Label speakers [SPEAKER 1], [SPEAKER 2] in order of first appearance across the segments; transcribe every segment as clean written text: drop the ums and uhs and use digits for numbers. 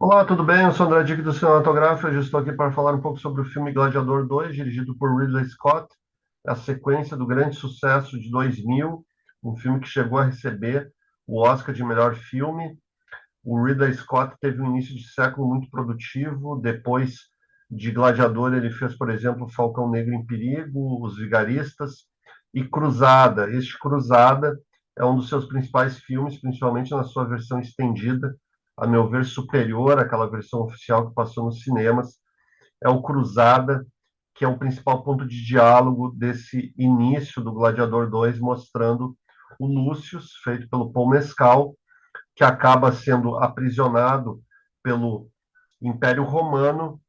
[SPEAKER 1] Olá, tudo bem? Eu sou André Dick do Cinematográfico. Eu estou aqui para falar um pouco sobre o filme Gladiador 2, dirigido por Ridley Scott. É a sequência do grande sucesso de 2000, um filme que chegou a receber o Oscar de melhor filme. O Ridley Scott teve um início de século muito produtivo. Depois de Gladiador, ele fez, por exemplo, Falcão Negro em Perigo, Os Vigaristas e Cruzada. Este Cruzada é um dos seus principais filmes, principalmente na sua versão estendida, a meu ver, superior àquela versão oficial que passou nos cinemas. É o Cruzada, que é o principal ponto de diálogo desse início do Gladiador 2, mostrando o Lúcius, feito pelo Paul Mescal, que acaba sendo aprisionado pelo Império Romano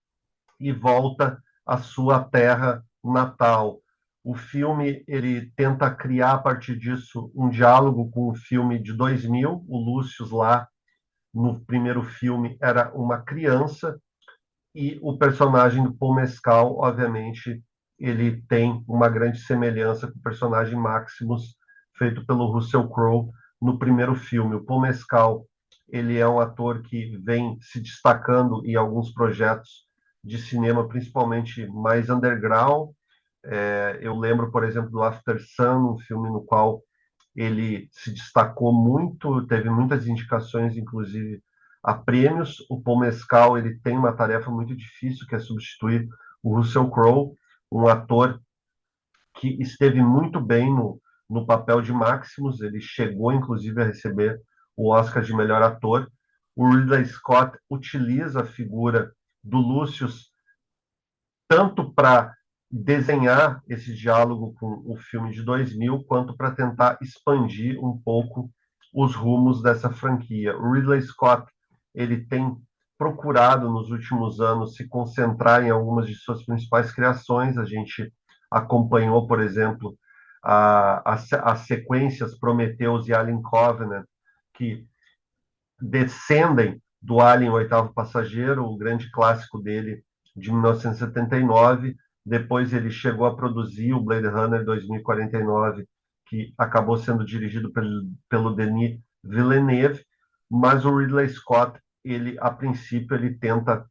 [SPEAKER 1] e volta à sua terra natal. O filme ele tenta criar a partir disso um diálogo com o filme de 2000. O Lúcio lá no primeiro filme era uma criança e o personagem do Paul Mescal, obviamente, ele tem uma grande semelhança com o personagem Maximus feito pelo Russell Crowe no primeiro filme. O Paul Mescal, ele é um ator que vem se destacando em alguns projetos de cinema, principalmente mais underground. Eu lembro, por exemplo, do After Sun, um filme no qual ele se destacou muito, teve muitas indicações, inclusive a prêmios. O Paul Mescal ele tem uma tarefa muito difícil, que é substituir o Russell Crowe, um ator que esteve muito bem no papel de Maximus. Ele chegou, inclusive, a receber o Oscar de melhor ator. O Ridley Scott utiliza a figura do Lucius tanto para desenhar esse diálogo com o filme de 2000, quanto para tentar expandir um pouco os rumos dessa franquia. O Ridley Scott ele tem procurado nos últimos anos se concentrar em algumas de suas principais criações. A gente acompanhou, por exemplo, as sequências Prometheus e Alien Covenant, que descendem do Alien, o Oitavo Passageiro, o grande clássico dele de 1979. Depois ele chegou a produzir o Blade Runner 2049, que acabou sendo dirigido pelo Denis Villeneuve, mas o Ridley Scott, ele a princípio, ele tenta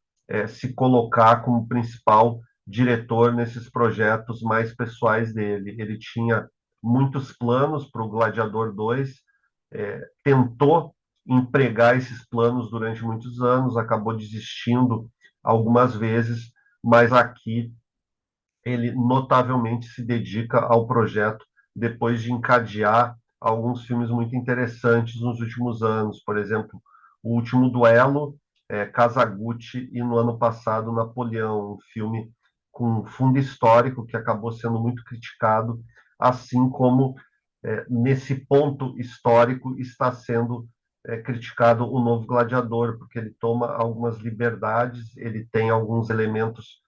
[SPEAKER 1] se colocar como principal diretor nesses projetos mais pessoais dele. Ele tinha muitos planos para o Gladiador 2, tentou empregar esses planos durante muitos anos, acabou desistindo algumas vezes, mas aqui ele notavelmente se dedica ao projeto depois de encadear alguns filmes muito interessantes nos últimos anos. Por exemplo, O Último Duelo, Kazaguchi e no ano passado Napoleão, um filme com fundo histórico que acabou sendo muito criticado, assim como nesse ponto histórico está sendo criticado o novo Gladiador, porque ele toma algumas liberdades, ele tem alguns elementos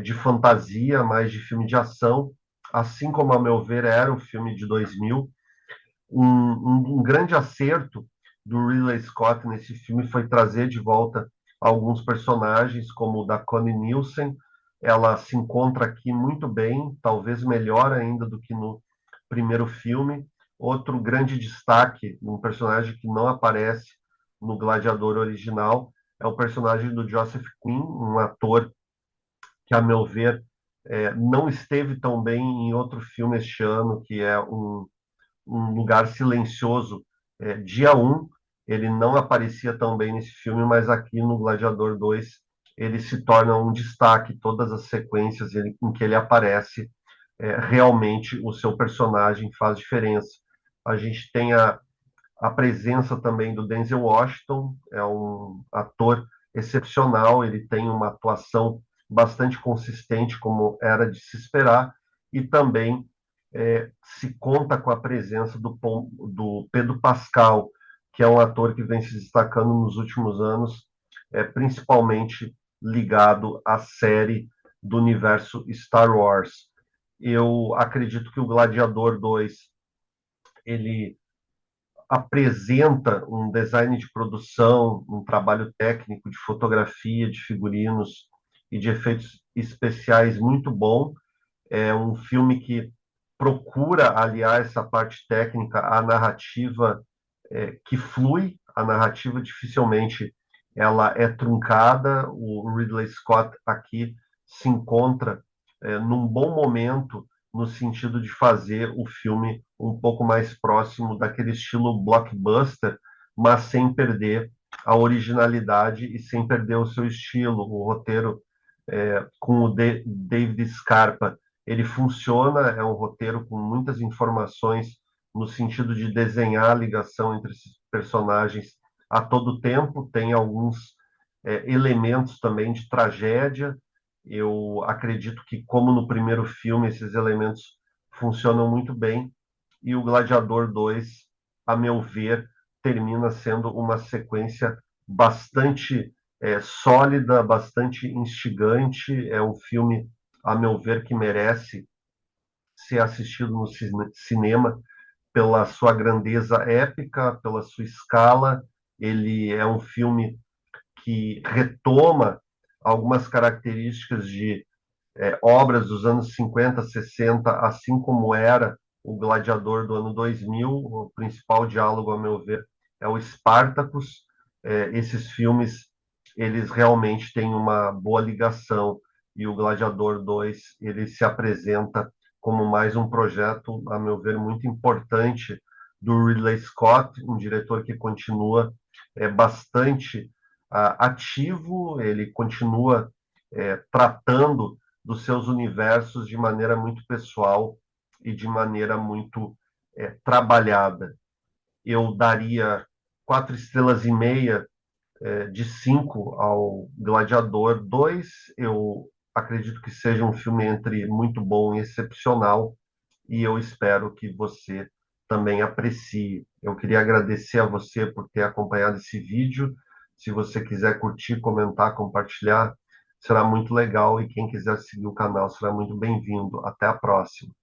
[SPEAKER 1] de fantasia, mais de filme de ação, assim como, a meu ver, era o filme de 2000. Um grande acerto do Ridley Scott nesse filme foi trazer de volta alguns personagens, como o da Connie Nielsen. Ela se encontra aqui muito bem, talvez melhor ainda do que no primeiro filme. Outro grande destaque, um personagem que não aparece no Gladiador original, é o personagem do Joseph Quinn, um ator que, a meu ver, não esteve tão bem em outro filme este ano, que é um Lugar Silencioso, dia 1. Ele não aparecia tão bem nesse filme, mas aqui no Gladiador 2 ele se torna um destaque. Todas as sequências em que ele aparece, realmente o seu personagem faz diferença. A gente tem a presença também do Denzel Washington, é um ator excepcional, ele tem uma atuação bastante consistente, como era de se esperar, e também se conta com a presença do Pedro Pascal, que é um ator que vem se destacando nos últimos anos, principalmente ligado à série do universo Star Wars. Eu acredito que o Gladiador 2 ele apresenta um design de produção, um trabalho técnico de fotografia, de figurinos e de efeitos especiais muito bom. É um filme que procura aliar essa parte técnica à narrativa, que flui. A narrativa dificilmente ela é truncada. O Ridley Scott aqui se encontra num bom momento no sentido de fazer o filme um pouco mais próximo daquele estilo blockbuster, mas sem perder a originalidade e sem perder o seu estilo. O roteiro com o David Scarpa, ele funciona, é um roteiro com muitas informações no sentido de desenhar a ligação entre esses personagens a todo tempo. Tem alguns elementos também de tragédia. Eu acredito que, como no primeiro filme, esses elementos funcionam muito bem. E o Gladiador 2, a meu ver, termina sendo uma sequência bastante sólida, bastante instigante. É um filme, a meu ver, que merece ser assistido no cinema pela sua grandeza épica, pela sua escala. Ele é um filme que retoma algumas características de obras dos anos 50, 60, assim como era o Gladiador do ano 2000. O principal diálogo, a meu ver, é o Spartacus. Esses filmes, eles realmente têm uma boa ligação, e o Gladiador 2, ele se apresenta como mais um projeto, a meu ver, muito importante do Ridley Scott, um diretor que continua bastante ativo. Ele continua tratando dos seus universos de maneira muito pessoal e de maneira muito trabalhada. Eu daria 4,5 estrelas de 5 ao Gladiador 2. Eu acredito que seja um filme entre muito bom e excepcional, e eu espero que você também aprecie. Eu queria agradecer a você por ter acompanhado esse vídeo. Se você quiser curtir, comentar, compartilhar, será muito legal, e quem quiser seguir o canal será muito bem-vindo. Até a próxima.